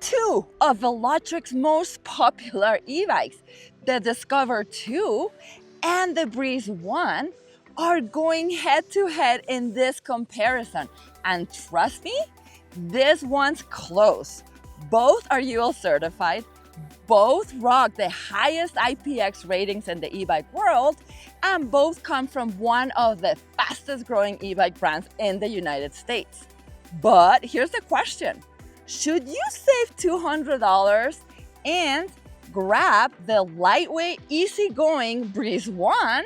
two of Velotric's most popular e-bikes, the Discover 2 and the Breeze 1, are going head to head in this comparison. And trust me, this one's close. Both are UL certified, both rock the highest IPX ratings in the e-bike world, and both come from one of the fastest growing e-bike brands in the United States. But here's the question. Should you save $200 and grab the lightweight, easygoing Breeze 1,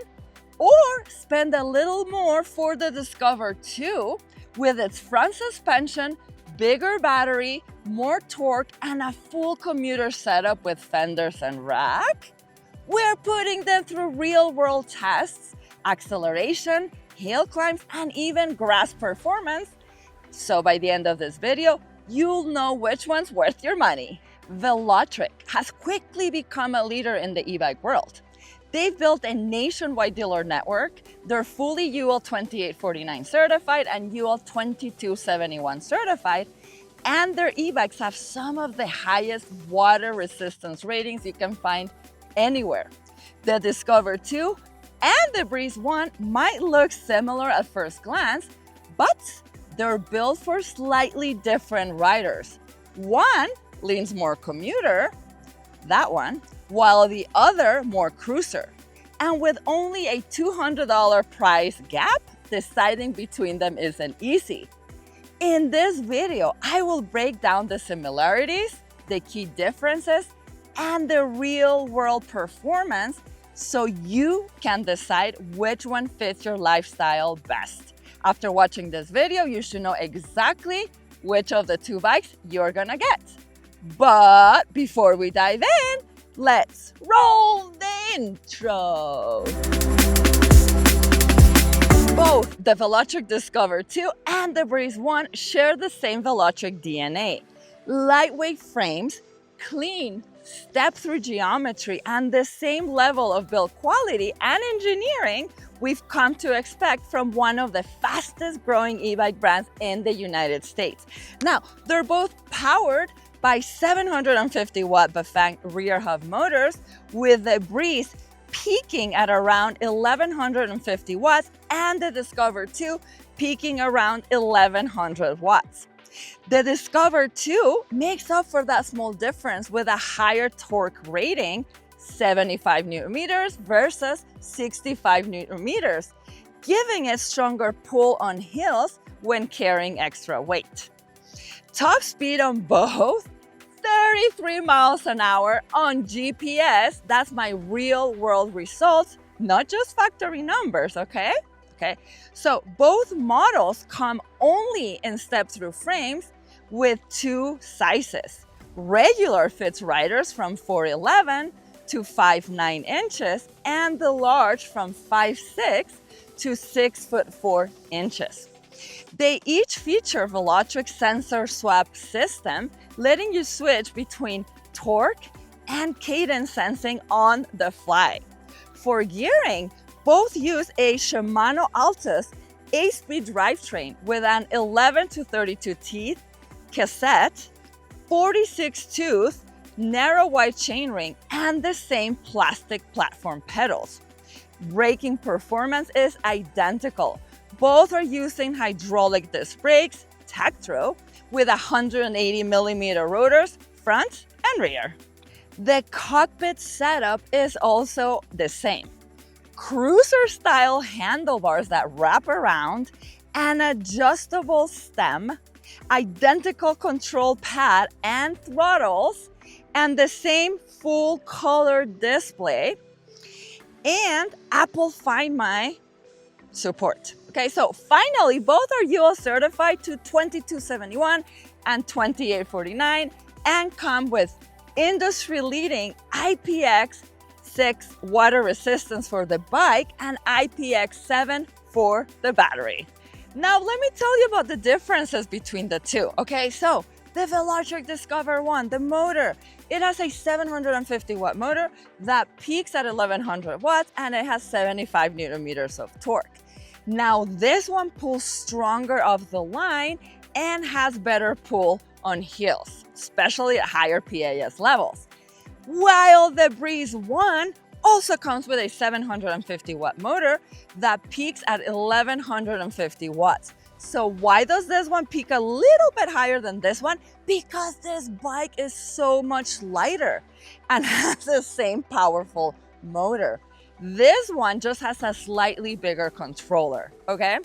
or spend a little more for the Discover 2 with its front suspension, bigger battery, more torque, and a full commuter setup with fenders and rack? We're putting them through real-world tests, acceleration, hill climbs, and even grass performance. So by the end of this video, you'll know which one's worth your money. Velotric has quickly become a leader in the e-bike world. They've built a nationwide dealer network. They're fully UL 2849 certified and UL 2271 certified, and their e-bikes have some of the highest water resistance ratings you can find anywhere. The Discover 2 and the Breeze 1 might look similar at first glance, but they're built for slightly different riders. One leans more commuter, that one, while the other more cruiser. And with only a $200 price gap, deciding between them isn't easy. In this video, I will break down the similarities, the key differences, and the real-world performance so you can decide which one fits your lifestyle best. After watching this video, you should know exactly which of the two bikes you're gonna get. But before we dive in, let's roll the intro. Both the Velotric Discover 2 and the Breeze 1 share the same Velotric DNA. Lightweight frames, clean, step-through geometry, and the same level of build quality and engineering we've come to expect from one of the fastest growing e-bike brands in the United States. Now, they're both powered by 750 watt Bafang rear hub motors, with the Breeze peaking at around 1150 watts and the Discover 2 peaking around 1100 watts. The Discover 2 makes up for that small difference with a higher torque rating, 75 Newton meters versus 65 Newton meters, giving it stronger pull on hills when carrying extra weight. Top speed on both, 33 miles an hour on GPS. That's my real world results, not just factory numbers, okay? So both models come only in step-through frames with two sizes. Regular fits riders from 4'11" to 5'9" inches, and the large from 5'6" to 6'4" inches. They each feature Velotric sensor swap system, letting you switch between torque and cadence sensing on the fly. For gearing, both use a Shimano Altus 8-speed drivetrain with an 11 to 32 teeth cassette, 46 tooth, narrow wide chainring, and the same plastic platform pedals. Braking performance is identical. Both are using hydraulic disc brakes, Tektro, with 180 millimeter rotors, front and rear. The cockpit setup is also the same. Cruiser-style handlebars that wrap around, an adjustable stem, identical control pad and throttles, and the same full-color display, and Apple Find My support. Okay, so finally, both are UL certified to 2271 and 2849 and come with industry-leading IPX6 water resistance for the bike and IPX7 for the battery. Now, let me tell you about the differences between the two. Okay, so the Velotric Discover 1, the motor, it has a 750 watt motor that peaks at 1100 watts and it has 75 Newton meters of torque. Now, this one pulls stronger off the line and has better pull on hills, especially at higher PAS levels. While the Breeze 1 also comes with a 750 watt motor that peaks at 1150 watts. So why does this one peak a little bit higher than this one? Because this bike is so much lighter and has the same powerful motor. This one just has a slightly bigger controller, okay?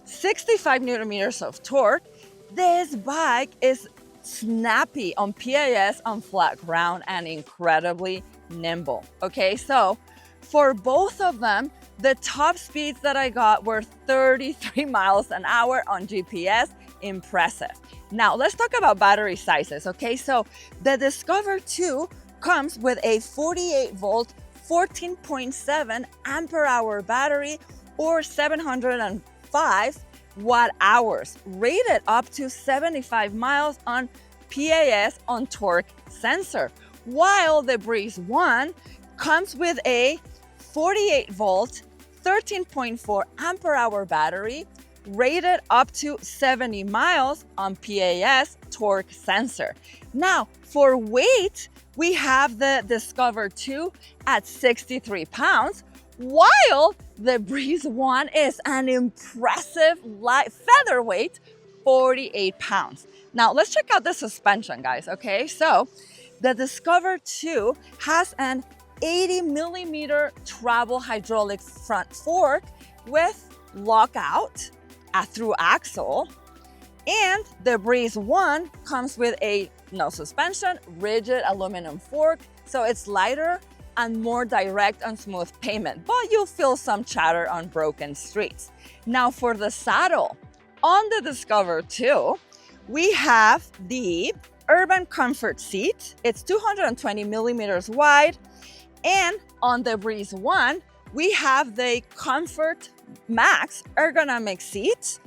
65 newton meters of torque. This bike is snappy on PAS on flat ground and incredibly nimble. Okay, so for both of them, the top speeds that I got were 33 miles an hour on GPS. Impressive. Now let's talk about battery sizes. Okay, so the Discover 2 comes with a 48 volt, 14.7 ampere hour battery or 705 watt hours, rated up to 75 miles on PAS on torque sensor, while the Breeze 1 comes with a 48 volt, 13.4 ampere hour battery, rated up to 70 miles on PAS torque sensor. Now, for weight, we have the Discover 2 at 63 pounds, while the Breeze 1 is an impressive light featherweight, 48 pounds. Now, let's check out the suspension, guys, okay? So, the Discover 2 has an 80 millimeter travel hydraulic front fork with lockout, a through axle, and the Breeze 1 comes with a no suspension, rigid aluminum fork, so it's lighter and more direct on smooth pavement, but you'll feel some chatter on broken streets. Now for the saddle, on the Discover 2, we have the Urban Comfort seat. It's 220 millimeters wide. And on the Breeze 1, we have the Comfort Max ergonomic seat.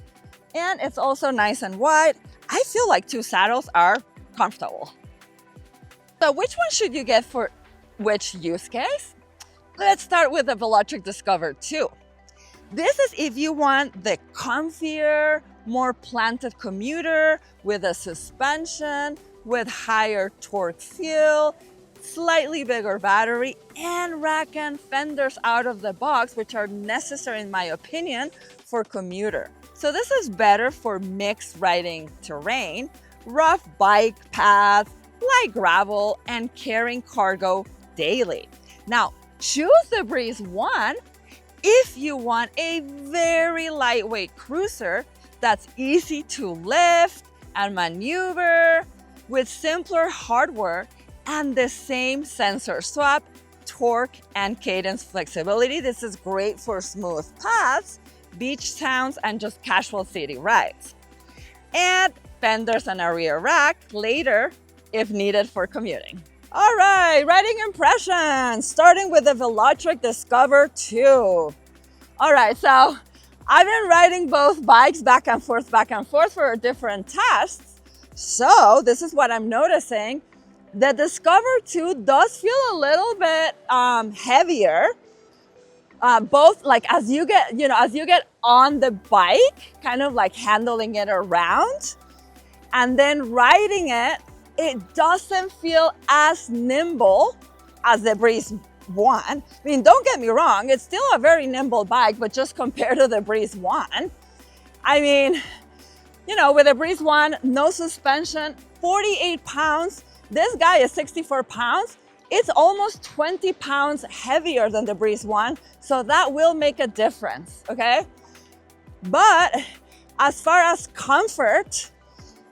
And it's also nice and wide. I feel like two saddles are comfortable. So which one should you get for which use case? Let's start with the Velotric Discover 2. This is if you want the comfier, more planted commuter with a suspension, with higher torque feel, slightly bigger battery, and rack and fenders out of the box, which are necessary in my opinion for commuter. So this is better for mixed riding terrain, rough bike paths, light gravel, and carrying cargo daily. Now, choose the Breeze 1 if you want a very lightweight cruiser that's easy to lift and maneuver with simpler hardware and the same sensor swap, torque, and cadence flexibility. This is great for smooth paths, beach towns, and just casual city rides. And fenders and a rear rack later if needed for commuting. All right, riding impressions, starting with the Velotric Discover 2. All right, so I've been riding both bikes back and forth for different tests. So this is what I'm noticing. The Discover 2 does feel a little bit heavier. Both like as you get on the bike, kind of like handling it around, and then riding it, it doesn't feel as nimble as the Breeze 1. I mean, don't get me wrong, it's still a very nimble bike, but just compared to the Breeze 1, I mean, you know, with the Breeze 1, no suspension, 48 pounds. This guy is 64 pounds. It's almost 20 pounds heavier than the Breeze 1, so that will make a difference, okay? But as far as comfort,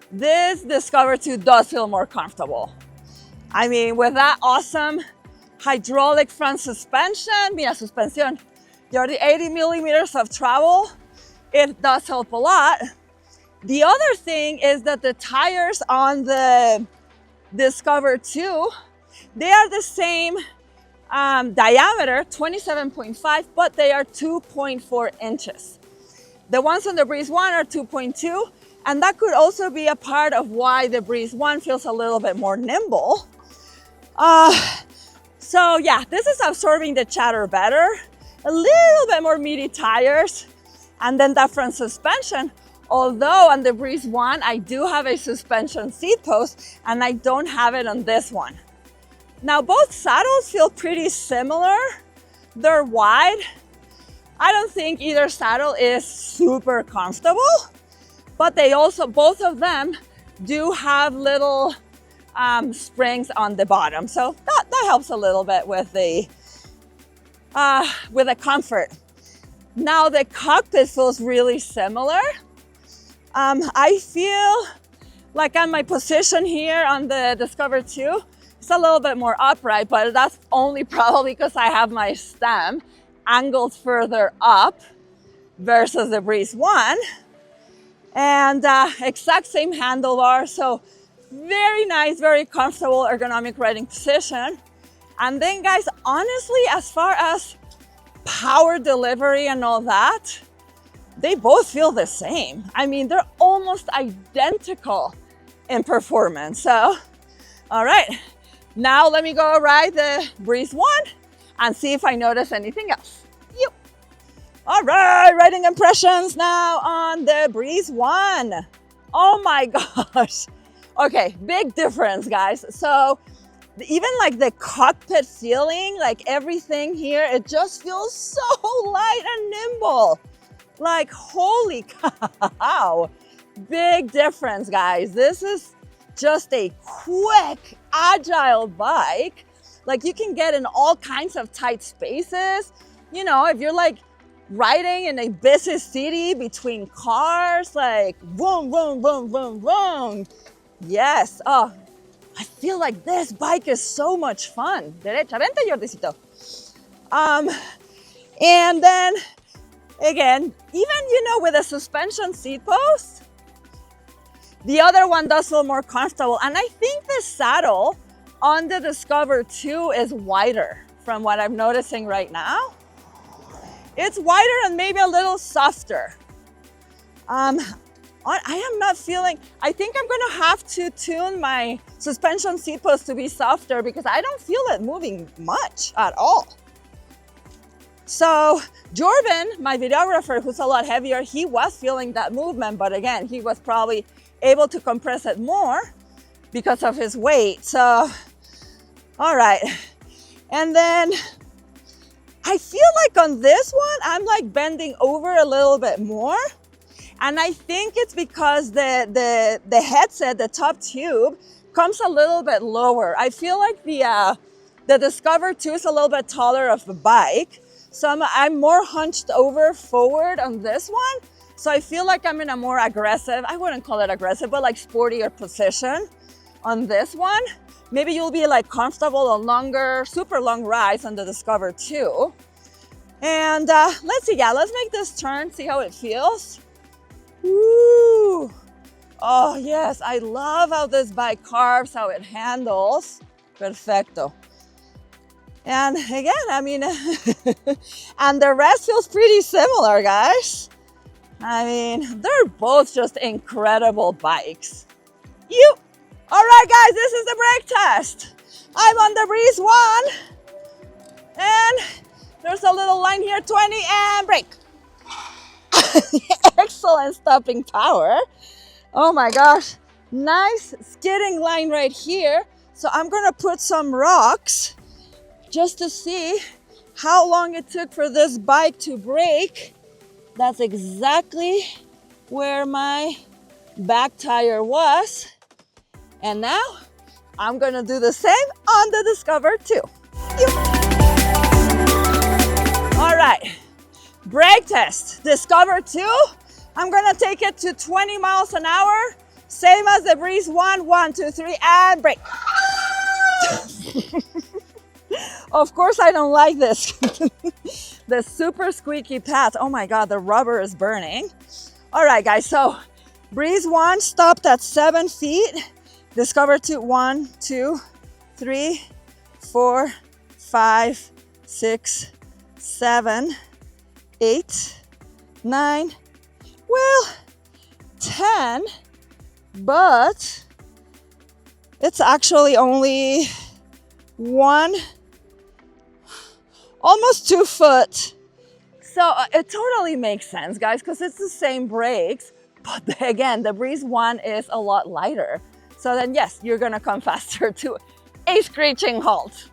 this Discover 2 does feel more comfortable. I mean, with that awesome hydraulic front suspension, mira, suspensión, you're the 80 millimeters of travel, it does help a lot. The other thing is that the tires on the Discover 2, they are the same diameter, 27.5, but they are 2.4 inches. The ones on the Breeze 1 are 2.2, and that could also be a part of why the Breeze 1 feels a little bit more nimble. So yeah, this is absorbing the chatter better, a little bit more meaty tires, and then that front suspension Although on the Breeze 1, I do have a suspension seat post and I don't have it on this one. Now both saddles feel pretty similar. They're wide. I don't think either saddle is super comfortable, but they also, both of them do have little springs on the bottom. So that helps a little bit with the comfort. Now the cockpit feels really similar. I feel like on my position here on the Discover 2, it's a little bit more upright, but that's only probably because I have my stem angled further up versus the Breeze 1. And exact same handlebar, so very nice, very comfortable ergonomic riding position. And then guys, honestly, as far as power delivery and all that, they both feel the same. I mean, they're almost identical in performance. So, all right, now let me go ride the Breeze 1 and see if I notice anything else. Yep. All right, riding impressions now on the Breeze 1. Oh my gosh. Okay, big difference, guys. So even like the cockpit feeling, like everything here, it just feels so light and nimble. Like, holy cow. Big difference, guys. This is just a quick, agile bike. Like you can get in all kinds of tight spaces. You know, if you're like riding in a busy city between cars, like boom, boom, boom, boom, boom. Yes. Oh, I feel like this bike is so much fun. Derecha, vente, Jordicito. And then again, even, you know, with a suspension seat post, the other one does feel more comfortable. And I think the saddle on the Discover 2 is wider from what I'm noticing right now. It's wider and maybe a little softer. I am not feeling, I think I'm gonna have to tune my suspension seat post to be softer because I don't feel it moving much at all. So Jordan, my videographer, who's a lot heavier, he was feeling that movement, but again, he was probably able to compress it more because of his weight. So, all right. And then I feel like on this one, I'm like bending over a little bit more. And I think it's because the headset, the top tube, comes a little bit lower. I feel like the Discover 2 is a little bit taller of the bike. So I'm more hunched over forward on this one. So I feel like I'm in a more aggressive, I wouldn't call it aggressive, but like sportier position on this one. Maybe you'll be like comfortable on longer, super long rides on the Discover 2. And let's see, yeah, let's make this turn, see how it feels. Woo! Oh yes, I love how this bike carves, how it handles. Perfecto. And again, I mean, and the rest feels pretty similar, guys. I mean, they're both just incredible bikes. All right, guys, this is the brake test. I'm on the Breeze 1. And there's a little line here, 20 and brake. Excellent stopping power. Oh my gosh, nice skidding line right here. So I'm gonna put some rocks just to see how long it took for this bike to brake. That's exactly where my back tire was. And now I'm gonna do the same on the Discover 2. All right, brake test, Discover 2. I'm gonna take it to 20 miles an hour, same as the Breeze 1, 1, 2, 3, and brake. Of course I don't like this. The super squeaky path. Oh my God, the rubber is burning. All right, guys, so Breeze 1 stopped at 7 feet. Discover 2, 1, 2, 3, 4, 5, 6, 7, 8, 9, well, 10, but it's actually only almost 2 foot. So it totally makes sense, guys, because it's the same brakes. But again, the Breeze 1 is a lot lighter. So then yes, you're gonna come faster to a screeching halt.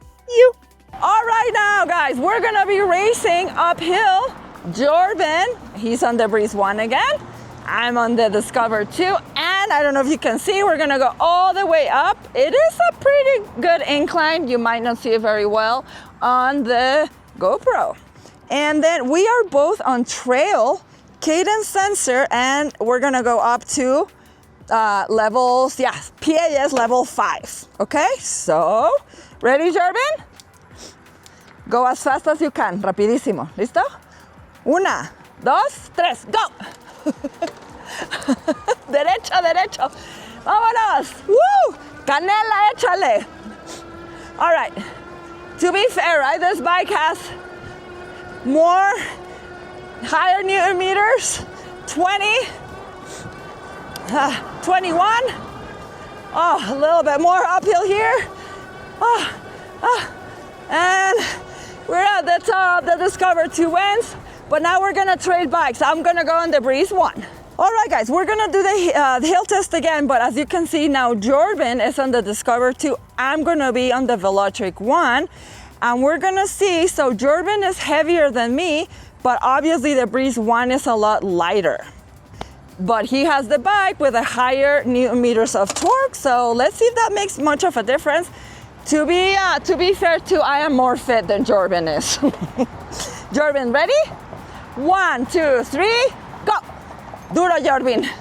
All right now guys, we're gonna be racing uphill. Jordan, he's on the Breeze 1 again. I'm on the Discover 2, and I don't know if you can see, we're gonna go all the way up. It is a pretty good incline. You might not see it very well on the GoPro. And then we are both on trail, cadence sensor, and we're gonna go up to levels, yeah, PAS level 5, okay? So, ready, Jordan? Go as fast as you can, rapidísimo, ¿listo? 1, 2, 3, go! Derecho, derecho. Vámonos. Woo! Canela, échale. All right. To be fair, right? This bike has more higher Newton meters. 20, 21. Oh, a little bit more uphill here. And we're at the top. The Discover 2 wins. But now we're gonna trade bikes. I'm gonna go on the Breeze 1. All right, guys, we're gonna do the hill test again, but as you can see now, Jordan is on the Discover 2. I'm gonna be on the Velotric 1, and we're gonna see, so Jordan is heavier than me, but obviously the Breeze 1 is a lot lighter. But he has the bike with a higher Newton meters of torque, so let's see if that makes much of a difference. To be fair too, I am more fit than Jordan is. Jordan, ready? 1, 2, 3, go! Duro, Jordan. Dale,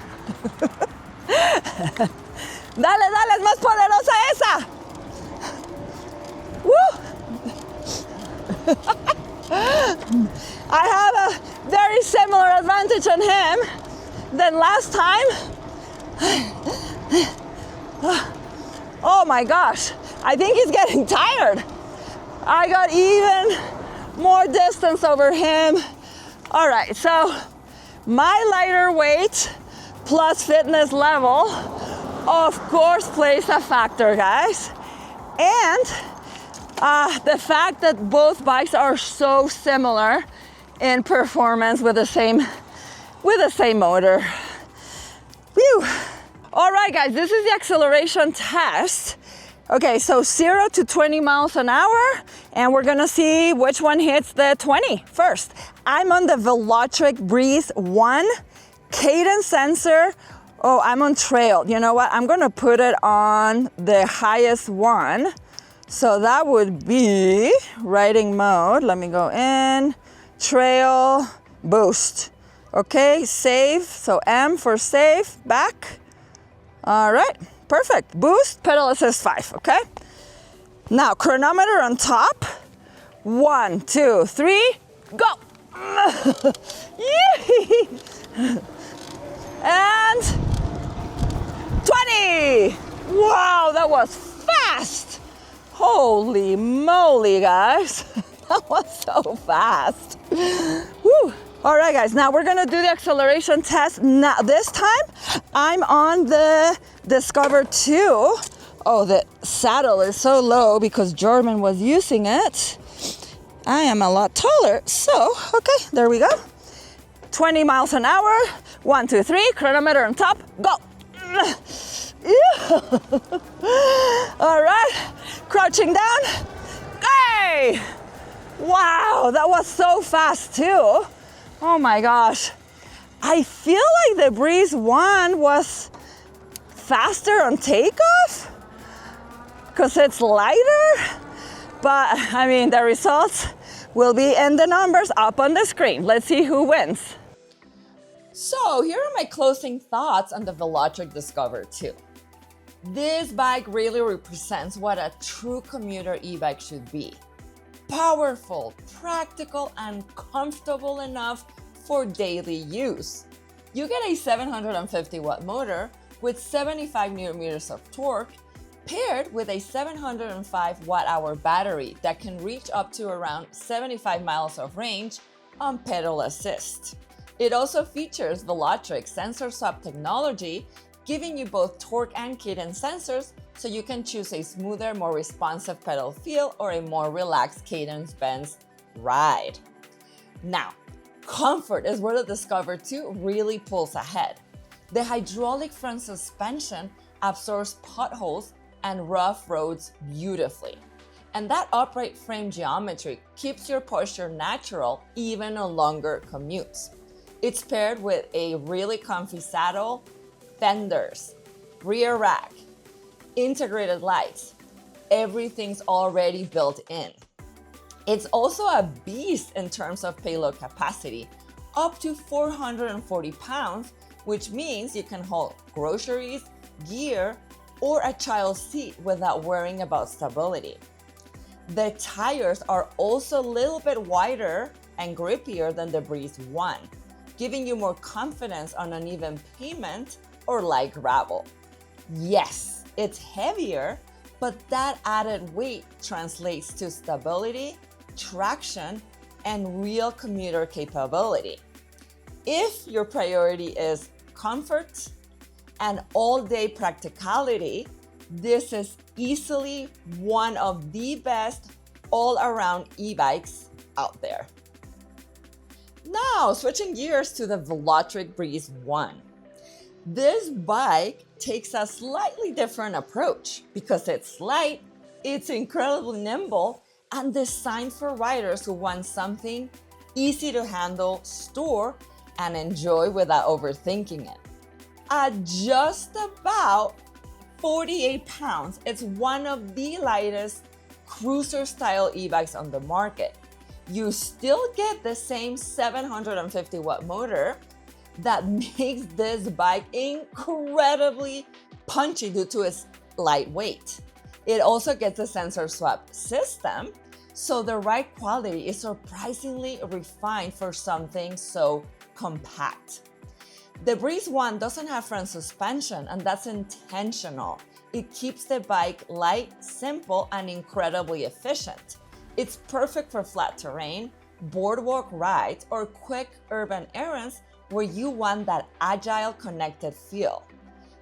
dale, es más poderosa esa. Woo! I have a very similar advantage on him than last time. Oh my gosh, I think he's getting tired. I got even more distance over him. All right, so my lighter weight plus fitness level, of course, plays a factor, guys. And the fact that both bikes are so similar in performance with the same motor. Whew. All right, guys, this is the acceleration test. Okay, so 0 to 20 miles an hour, and we're gonna see which one hits the 20 first. I'm on the Velotric Breeze 1 cadence sensor. Oh, I'm on trail. You know what? I'm gonna put it on the highest one. So that would be riding mode. Let me go in, trail, boost. Okay, save, so M for save, back. All right. Perfect. Boost, pedal assist 5, okay? Now, chronometer on top. 1, 2, 3, go! And 20! Wow, that was fast! Holy moly, guys. That was so fast. Woo. All right, guys, now we're gonna do the acceleration test. Now, this time, I'm on the Discover 2. Oh, the saddle is so low because Jordan was using it. I am a lot taller, so, okay, there we go. 20 miles an hour, 1, 2, 3, chronometer on top, go. All right, crouching down, hey! Wow, that was so fast too. Oh my gosh. I feel like the Breeze 1 was faster on takeoff because it's lighter. But I mean, the results will be in the numbers up on the screen. Let's see who wins. So here are my closing thoughts on the Velotric Discover 2. This bike really represents what a true commuter e-bike should be. Powerful, practical, and comfortable enough for daily use. You get a 750 watt motor with 75 Newton meters of torque, paired with a 705 watt hour battery that can reach up to around 75 miles of range on pedal assist. It also features Velotric sensor swap technology, giving you both torque and cadence sensors so you can choose a smoother, more responsive pedal feel or a more relaxed cadence-bend ride. Now, comfort is where the Discover 2 really pulls ahead. The hydraulic front suspension absorbs potholes and rough roads beautifully. And that upright frame geometry keeps your posture natural even on longer commutes. It's paired with a really comfy saddle, fenders, rear rack, integrated lights. Everything's already built in. It's also a beast in terms of payload capacity, up to 440 pounds, which means you can haul groceries, gear, or a child's seat without worrying about stability. The tires are also a little bit wider and grippier than the Breeze 1, giving you more confidence on uneven pavement or light gravel. Yes, it's heavier, but that added weight translates to stability, traction, and real commuter capability. If your priority is comfort and all-day practicality, this is easily one of the best all-around e-bikes out there. Now, switching gears to the Velotric Breeze 1. This bike takes a slightly different approach because it's light, it's incredibly nimble, and designed for riders who want something easy to handle, store, and enjoy without overthinking it. At just about 48 pounds, it's one of the lightest cruiser-style e-bikes on the market. You still get the same 750 watt motor that makes this bike incredibly punchy due to its lightweight. It also gets a sensor swap system, so the ride quality is surprisingly refined for something so compact. The Breeze 1 doesn't have front suspension, and that's intentional. It keeps the bike light, simple, and incredibly efficient. It's perfect for flat terrain, boardwalk rides, or quick urban errands where you want that agile, connected feel.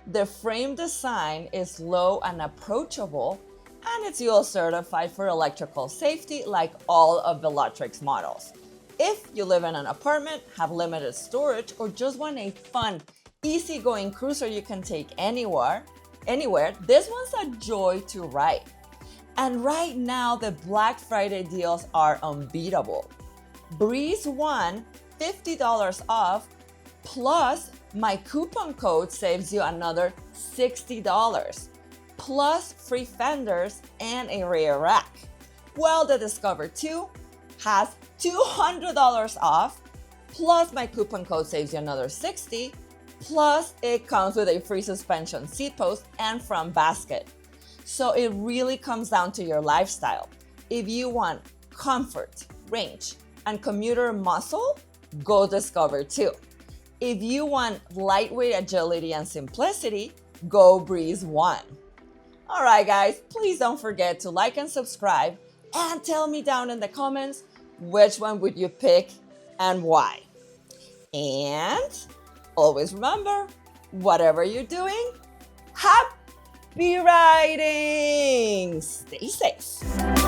The frame design is low and approachable, and it's UL certified for electrical safety like all of Velotric's models. If you live in an apartment, have limited storage, or just want a fun, easygoing cruiser you can take anywhere, this one's a joy to ride. And right now, the Black Friday deals are unbeatable. Breeze 1, $50 off, plus my coupon code saves you another $60, plus free fenders and a rear rack. Well, the Discover 2 has $200 off, plus my coupon code saves you another $60, plus it comes with a free suspension seat post and front basket. So it really comes down to your lifestyle. If you want comfort, range, and commuter muscle, go Discover 2. If you want lightweight agility and simplicity, go Breeze 1. All right, guys, please don't forget to like and subscribe, and tell me down in the comments which one would you pick and why. And always remember, whatever you're doing, happy riding! Stay safe.